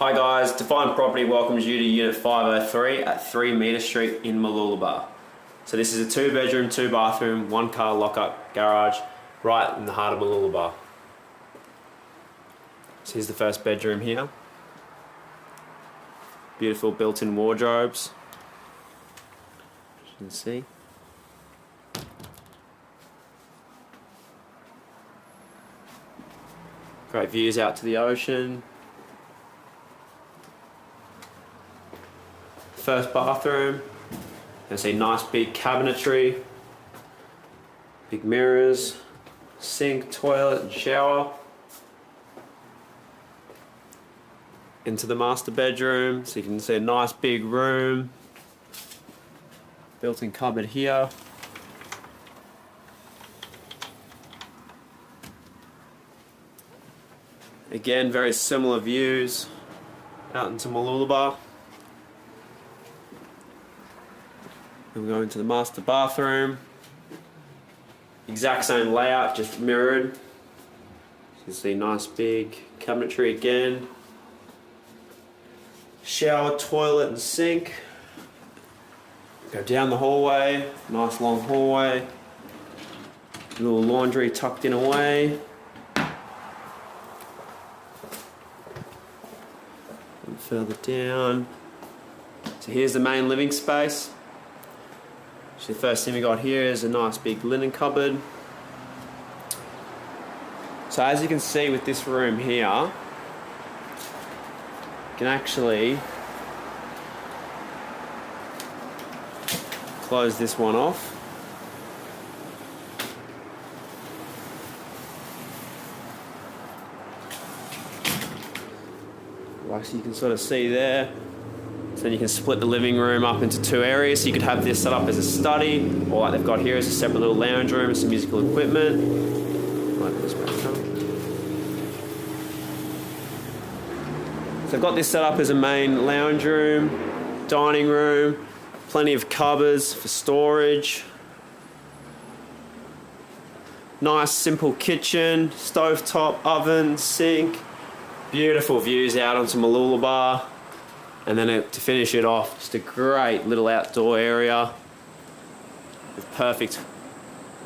Hi guys, Define Property welcomes you to Unit 503 at 3 Meter Street in Mooloolaba. So this is a 2-bedroom, 2-bathroom, 1-car lock-up garage right in the heart of Mooloolaba. So here's the first bedroom here. Beautiful built-in wardrobes, as you can see. Great views out to the ocean. First bathroom, you can see nice big cabinetry, big mirrors, sink, toilet and shower. Into the master bedroom, so you can see a nice big room, built-in cupboard here. Again, very similar views out into Mooloolaba. And we go into the master bathroom. Exact same layout, just mirrored. You can see nice big cabinetry again. Shower, toilet and sink. Go down the hallway, nice long hallway. Little laundry tucked in away. And further down. So here's the main living space. So the first thing we got here is a nice big linen cupboard. So as you can see with this room here, you can actually close this one off. Like so you can sort of see there. So then you can split the living room up into 2 areas. So you could have this set up as a study, or like they've got here as a separate little lounge room with some musical equipment. Like this back up. So I've got this set up as a main lounge room, dining room, plenty of cupboards for storage. Nice simple kitchen, stovetop, oven, sink. Beautiful views out onto Mooloolaba. And then to finish it off, just a great little outdoor area with perfect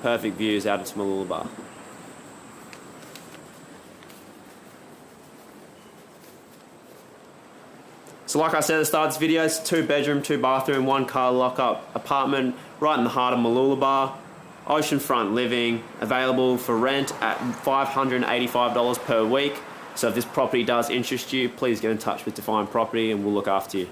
views out into Mooloolaba. So like I said at the start of this video, it's a 2-bedroom, 2-bathroom, 1-car lock-up apartment right in the heart of Mooloolaba. Oceanfront living, available for rent at $585 per week. So if this property does interest you, please get in touch with Define Property and we'll look after you.